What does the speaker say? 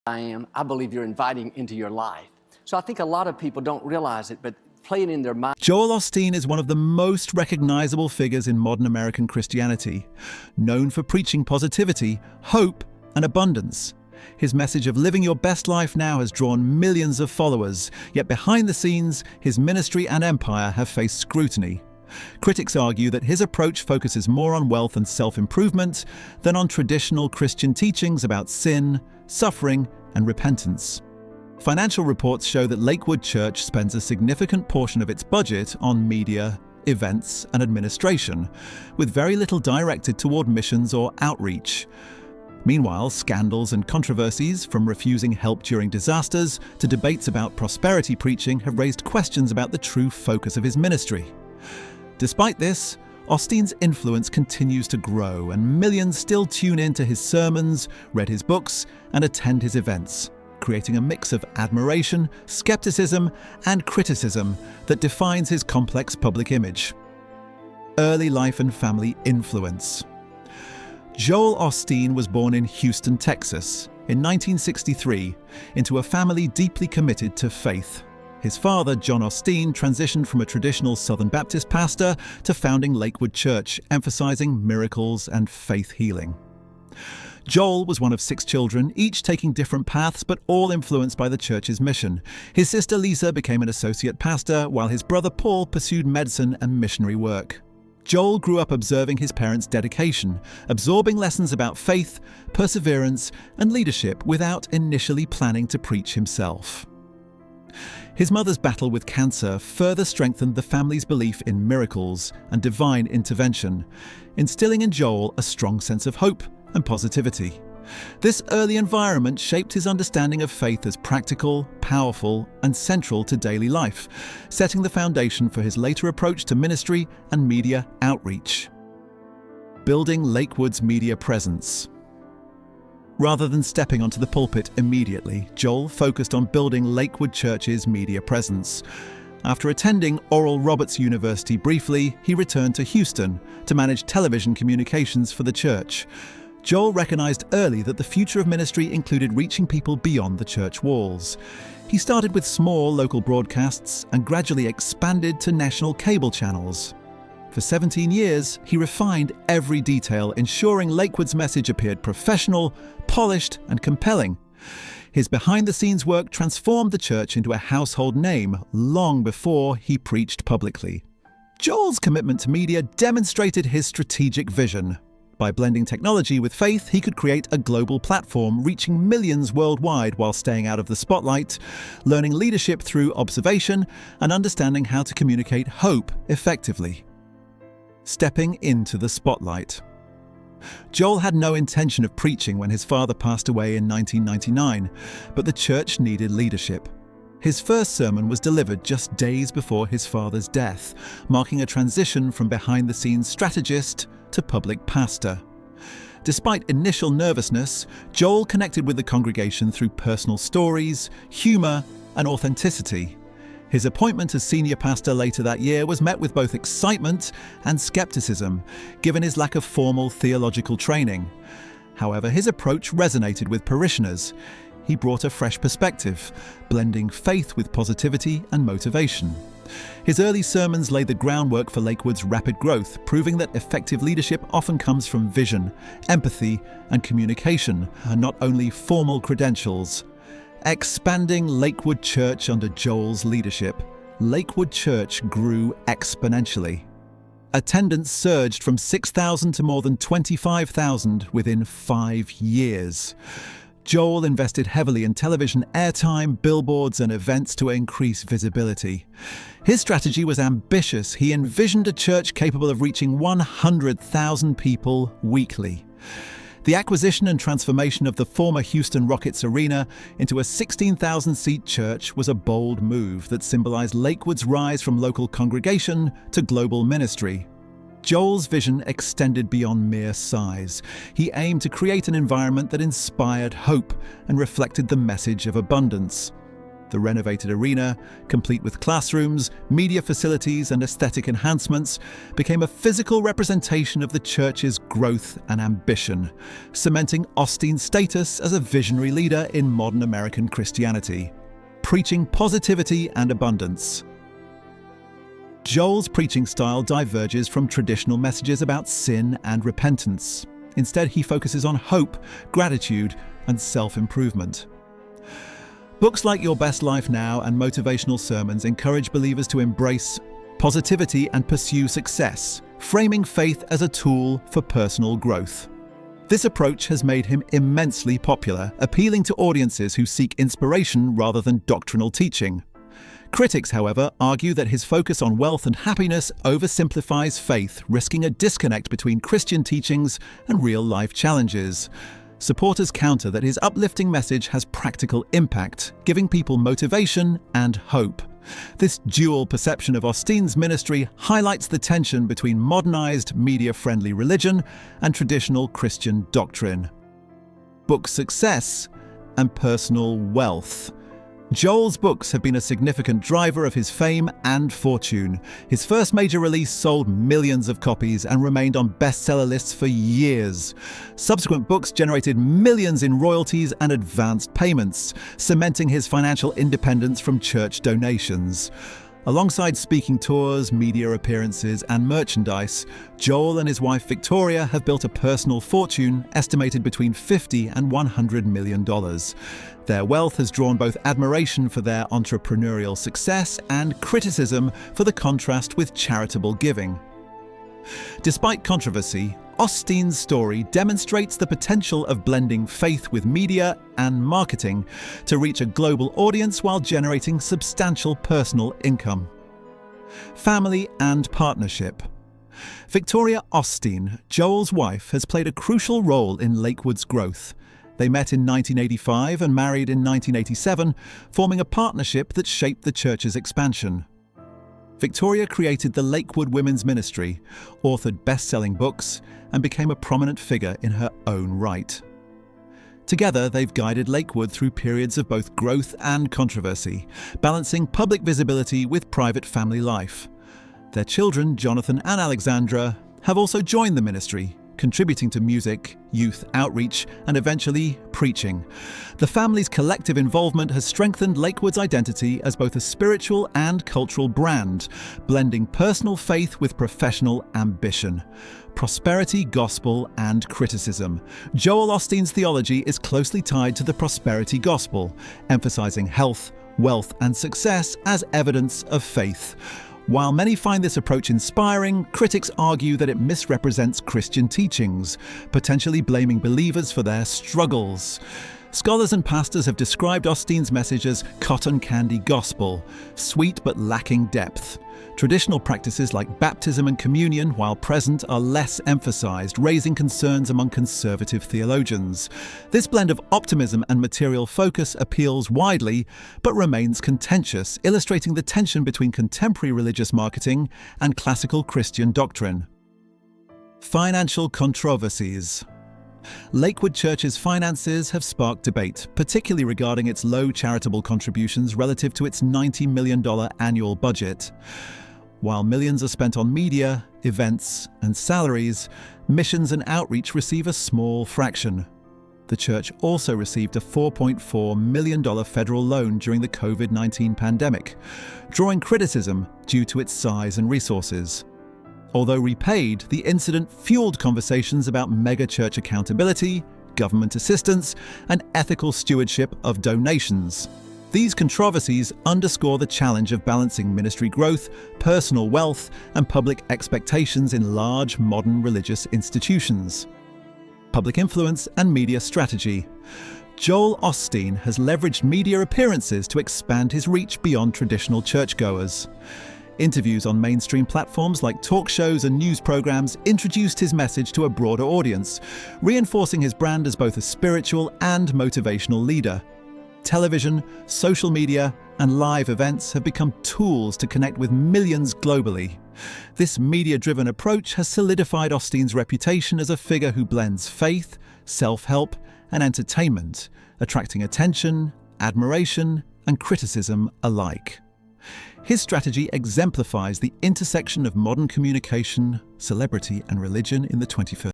I am, I believe you're inviting into your life. So I think a lot of people don't realize it, but play it in their mind. Joel Osteen is one of the most recognizable figures in modern American Christianity, known for preaching positivity, hope, and abundance. His message of living your best life now has drawn millions of followers, yet behind the scenes, his ministry and empire have faced scrutiny. Critics argue that his approach focuses more on wealth and self-improvement than on traditional Christian teachings about sin, suffering, and repentance. Financial reports show that Lakewood Church spends a significant portion of its budget on media, events, and administration, with very little directed toward missions or outreach. Meanwhile, scandals and controversies, from refusing help during disasters to debates about prosperity preaching, have raised questions about the true focus of his ministry. Despite this, Osteen's influence continues to grow, and millions still tune in to his sermons, read his books, and attend his events, creating a mix of admiration, skepticism, and criticism that defines his complex public image. Early life and family influence. Joel Osteen was born in Houston, Texas, in 1963, into a family deeply committed to faith. His father, John Osteen, transitioned from a traditional Southern Baptist pastor to founding Lakewood Church, emphasizing miracles and faith healing. Joel was one of 6 children, each taking different paths but all influenced by the church's mission. His sister Lisa became an associate pastor, while his brother Paul pursued medicine and missionary work. Joel grew up observing his parents' dedication, absorbing lessons about faith, perseverance, and leadership without initially planning to preach himself. His mother's battle with cancer further strengthened the family's belief in miracles and divine intervention, instilling in Joel a strong sense of hope and positivity. This early environment shaped his understanding of faith as practical, powerful, and central to daily life, setting the foundation for his later approach to ministry and media outreach. Building Lakewood's media presence. Rather than stepping onto the pulpit immediately, Joel focused on building Lakewood Church's media presence. After attending Oral Roberts University briefly, he returned to Houston to manage television communications for the church. Joel recognized early that the future of ministry included reaching people beyond the church walls. He started with small local broadcasts and gradually expanded to national cable channels. For 17 years, he refined every detail, ensuring Lakewood's message appeared professional, polished, and compelling. His behind-the-scenes work transformed the church into a household name long before he preached publicly. Joel's commitment to media demonstrated his strategic vision. By blending technology with faith, he could create a global platform, reaching millions worldwide while staying out of the spotlight, learning leadership through observation, and understanding how to communicate hope effectively. Stepping into the spotlight. Joel had no intention of preaching when his father passed away in 1999, but the church needed leadership. His first sermon was delivered just days before his father's death, marking a transition from behind-the-scenes strategist to public pastor. Despite initial nervousness, Joel connected with the congregation through personal stories, humor, and authenticity. His appointment as senior pastor later that year was met with both excitement and skepticism, given his lack of formal theological training. However, his approach resonated with parishioners. He brought a fresh perspective, blending faith with positivity and motivation. His early sermons laid the groundwork for Lakewood's rapid growth, proving that effective leadership often comes from vision, empathy, and communication, and not only formal credentials. Expanding Lakewood Church under Joel's leadership, Lakewood Church grew exponentially. Attendance surged from 6,000 to more than 25,000 within 5 years. Joel invested heavily in television airtime, billboards, and events to increase visibility. His strategy was ambitious. He envisioned a church capable of reaching 100,000 people weekly. The acquisition and transformation of the former Houston Rockets Arena into a 16,000-seat church was a bold move that symbolized Lakewood's rise from local congregation to global ministry. Joel's vision extended beyond mere size. He aimed to create an environment that inspired hope and reflected the message of abundance. The renovated arena, complete with classrooms, media facilities, and aesthetic enhancements, became a physical representation of the church's growth and ambition, cementing Osteen's status as a visionary leader in modern American Christianity, preaching positivity and abundance. Joel's preaching style diverges from traditional messages about sin and repentance. Instead, he focuses on hope, gratitude, and self-improvement. Books like Your Best Life Now and motivational sermons encourage believers to embrace positivity and pursue success, framing faith as a tool for personal growth. This approach has made him immensely popular, appealing to audiences who seek inspiration rather than doctrinal teaching. Critics, however, argue that his focus on wealth and happiness oversimplifies faith, risking a disconnect between Christian teachings and real-life challenges. Supporters counter that his uplifting message has practical impact, giving people motivation and hope. This dual perception of Osteen's ministry highlights the tension between modernized, media-friendly religion and traditional Christian doctrine. Book success and personal wealth. Joel's books have been a significant driver of his fame and fortune. His first major release sold millions of copies and remained on bestseller lists for years. Subsequent books generated millions in royalties and advanced payments, cementing his financial independence from church donations. Alongside speaking tours, media appearances, and merchandise, Joel and his wife Victoria have built a personal fortune estimated between $50 and $100 million. Their wealth has drawn both admiration for their entrepreneurial success and criticism for the contrast with charitable giving. Despite controversy, Osteen's story demonstrates the potential of blending faith with media and marketing to reach a global audience while generating substantial personal income. Family and partnership. Victoria Osteen, Joel's wife, has played a crucial role in Lakewood's growth. They met in 1985 and married in 1987, forming a partnership that shaped the church's expansion. Victoria created the Lakewood Women's Ministry, authored best-selling books, and became a prominent figure in her own right. Together, they've guided Lakewood through periods of both growth and controversy, balancing public visibility with private family life. Their children, Jonathan and Alexandra, have also joined the ministry, contributing to music, youth outreach, and eventually preaching. The family's collective involvement has strengthened Lakewood's identity as both a spiritual and cultural brand, blending personal faith with professional ambition. Prosperity, gospel, and criticism. Joel Osteen's theology is closely tied to the prosperity gospel, emphasizing health, wealth, and success as evidence of faith. While many find this approach inspiring, critics argue that it misrepresents Christian teachings, potentially blaming believers for their struggles. Scholars and pastors have described Osteen's message as cotton candy gospel, sweet but lacking depth. Traditional practices like baptism and communion, while present, are less emphasized, raising concerns among conservative theologians. This blend of optimism and material focus appeals widely, but remains contentious, illustrating the tension between contemporary religious marketing and classical Christian doctrine. Financial controversies. Lakewood Church's finances have sparked debate, particularly regarding its low charitable contributions relative to its $90 million annual budget. While millions are spent on media, events, and salaries, missions and outreach receive a small fraction. The church also received a $4.4 million federal loan during the COVID-19 pandemic, drawing criticism due to its size and resources. Although repaid, the incident fueled conversations about mega-church accountability, government assistance, and ethical stewardship of donations. These controversies underscore the challenge of balancing ministry growth, personal wealth, and public expectations in large modern religious institutions. Public influence and media strategy. Joel Osteen has leveraged media appearances to expand his reach beyond traditional churchgoers. Interviews on mainstream platforms like talk shows and news programs introduced his message to a broader audience, reinforcing his brand as both a spiritual and motivational leader. Television, social media, and live events have become tools to connect with millions globally. This media-driven approach has solidified Osteen's reputation as a figure who blends faith, self-help, and entertainment, attracting attention, admiration, and criticism alike. His strategy exemplifies the intersection of modern communication, celebrity, and religion in the 21st